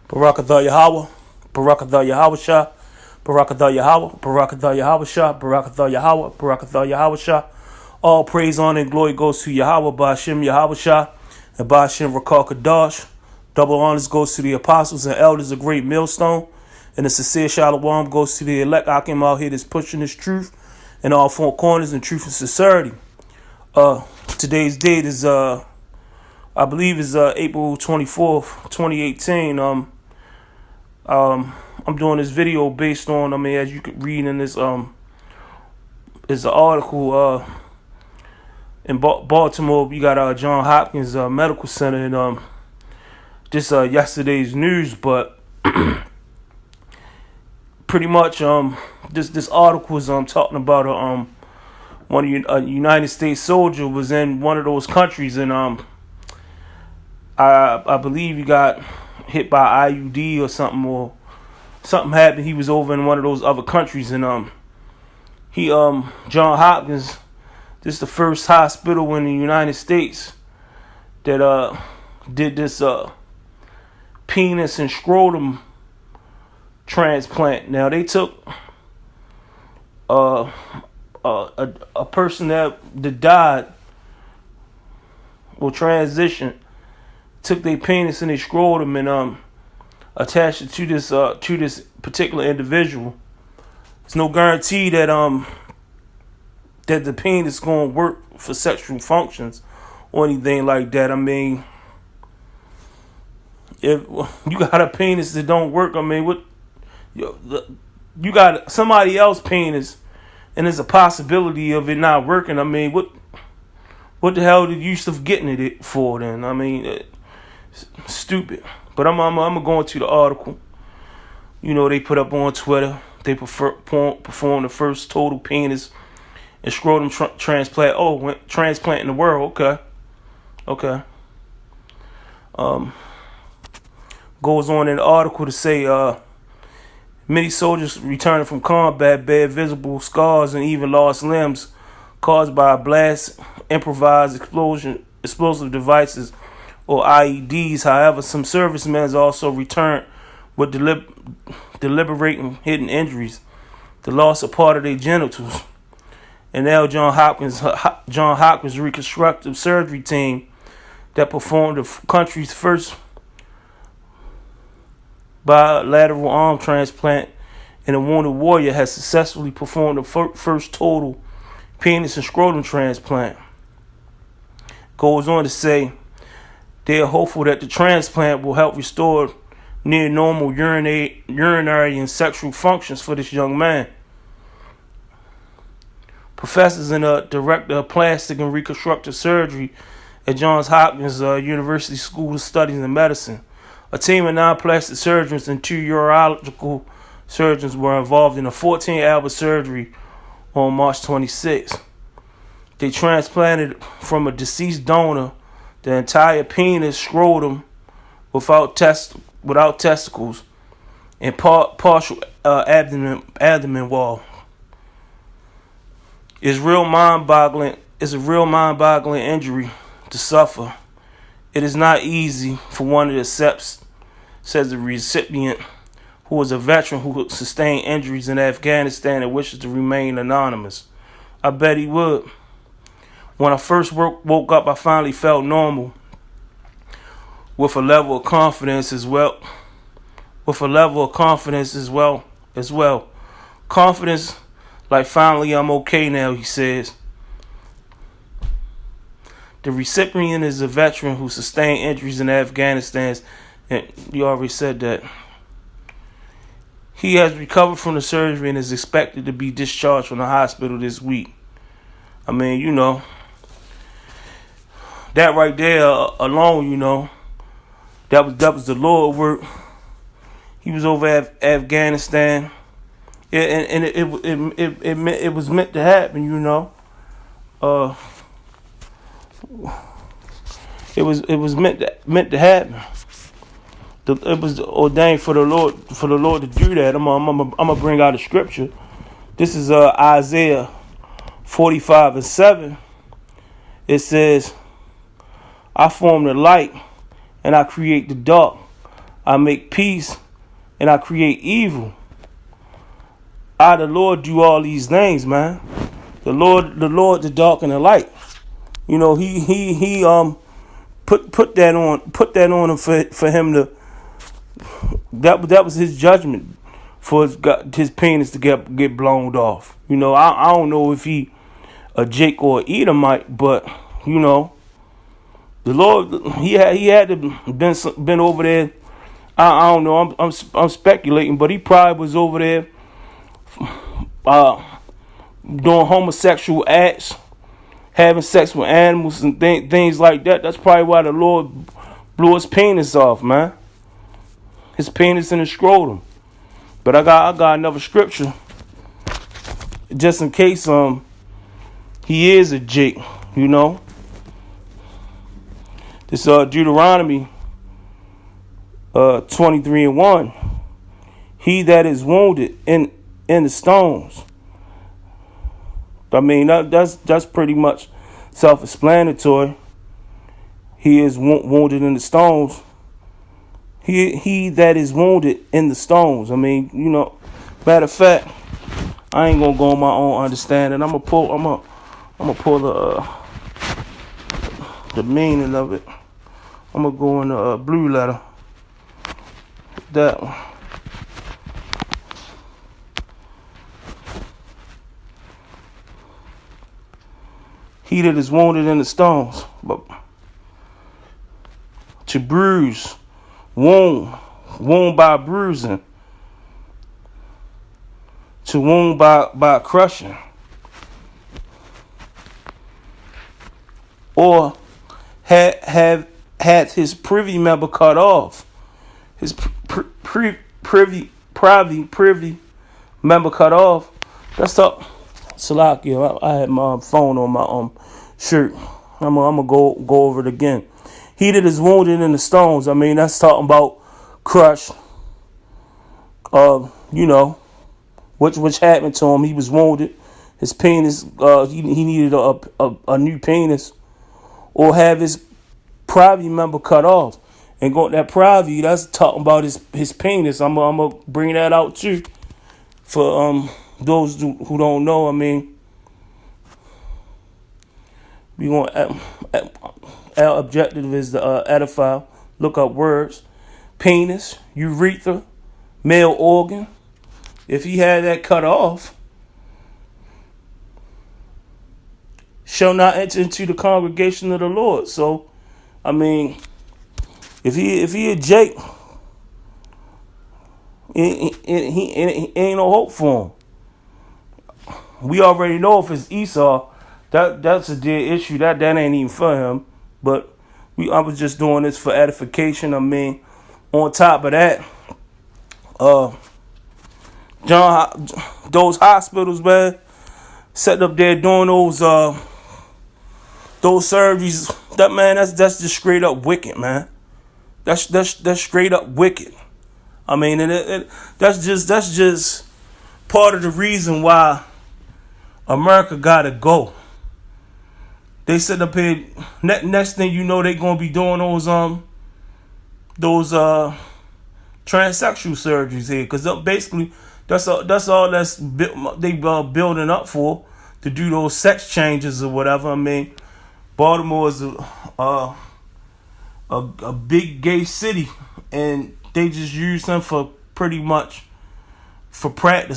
Barakatha Yahweh, Barakatha Yahweh Shah, Barakatha Yahweh, Barakatha Yahweh Shah, Barakatha Yahweh, Barakatha Yahweh Shah. All praise, honor, and glory goes to Yahweh, Ba'ashem Yahweh Shah, and Ba'ashem Rakal Kadash. Double honors goes to the apostles and elders of Great Millstone, and the sincere shalom goes to the elect Akim out here that's pushing this truth in all four corners and truth and sincerity. Today's date is I believe is April 24th, 2018. I'm doing this video based on, as you could read in this is an article in Baltimore. We got John Hopkins Medical Center, and just yesterday's news, but pretty much this article is talking about a United States soldier was in one of those countries, and I believe he got hit by IUD or something happened. He was over in one of those other countries, and John Hopkins, this is the first hospital in the United States that did this penis and scrotum transplant. Now they took a person that died or transitioned, took their penis and their scrotum and attached it to this particular individual. There's no guarantee that that the penis is going to work for sexual functions or anything like that. If you got a penis that don't work, what you got somebody else's penis and there's a possibility of it not working. What the hell did you start getting it for then? Stupid. But I'm gonna go into the article. They put up on Twitter. They performed the first total penis and scrotum transplant. Transplant in the world. Okay. Goes on in the article to say many soldiers returning from combat bear visible scars and even lost limbs caused by a blast, improvised explosive devices, or IEDs. However, some servicemen also returned with deliberating hidden injuries, the loss of part of their genitals. And now John Hopkins reconstructive surgery team that performed the country's first bilateral arm transplant in a wounded warrior has successfully performed the first total penis and scrotum transplant. Goes on to say they are hopeful that the transplant will help restore near normal urinary and sexual functions for this young man. Professors and a director of plastic and reconstructive surgery at Johns Hopkins University School of Studies in Medicine, a team of non-plastic surgeons and 2 urological surgeons were involved in a 14-hour surgery on March 26. They transplanted from a deceased donor the entire penis, scrotum, without testicles, and partial abdomen wall. It's a real mind-boggling injury to suffer. It is not easy for one to accept, says the recipient, who was a veteran who sustained injuries in Afghanistan and wishes to remain anonymous. I bet he would. When I first woke up, I finally felt normal, with a level of confidence as well. Confidence, like finally I'm okay now, he says. The recipient is a veteran who sustained injuries in Afghanistan, and you already said that. He has recovered from the surgery and is expected to be discharged from the hospital this week. That right there alone, that was the Lord work. He was over Afghanistan, and it was meant to happen, It was meant to happen. It was ordained for the Lord to do that. I'm gonna bring out a scripture. This is Isaiah 45:7. It says, "I form the light, and I create the dark. I make peace and I create evil. I, the Lord, do all these things, man. The Lord, the dark and the light. You know, he put that on him for him to. That was his judgment for his penis to get blown off. You know, I don't know if he a Jake or a Edomite, but you know, the Lord he had to been over there. I don't know. I'm speculating, but he probably was over there doing homosexual acts, having sex with animals and things like that. That's probably why the Lord blew his penis off, man. His penis and his scrotum. But I got another scripture just in case he is a Jake, you know. This Deuteronomy 23:1. He that is wounded in the stones. I mean that's pretty much self-explanatory. He is wounded in the stones. He that is wounded in the stones. I mean, you know, matter of fact, I ain't gonna go on my own understanding. I'm gonna pull the meaning of it. I'm gonna go in the blue letter. That one. He that is wounded in the stones, but to bruise, wound by bruising, to wound by crushing, or had his privy member cut off, his privy member cut off. That's up. Salakia, I had my phone on my shirt. I'm gonna go over it again. He that is wounded in the stones. I mean, that's talking about crushed. You know, which happened to him. He was wounded. His penis. He needed a new penis, or have his privy member cut off. And go that privy. That's talking about his penis. I'm gonna bring that out too. For those who don't know, I mean, we want our objective is to edify. Look up words: penis, urethra, male organ. If he had that cut off, shall not enter into the congregation of the Lord. So, I mean, if he a Jake, he ain't no hope for him. We already know if it's Esau, that's a dead issue. That ain't even for him. But I was just doing this for edification. I mean, on top of that, those hospitals, man, setting up there doing those surgeries. That man, that's just straight up wicked, man. That's straight up wicked. I mean, and that's just part of the reason why America gotta go. They set up here. Next thing you know, they gonna be doing those transsexual surgeries here, because basically that's all they building up for, to do those sex changes or whatever. I mean, Baltimore is a big gay city, and they just use them for pretty much for practice.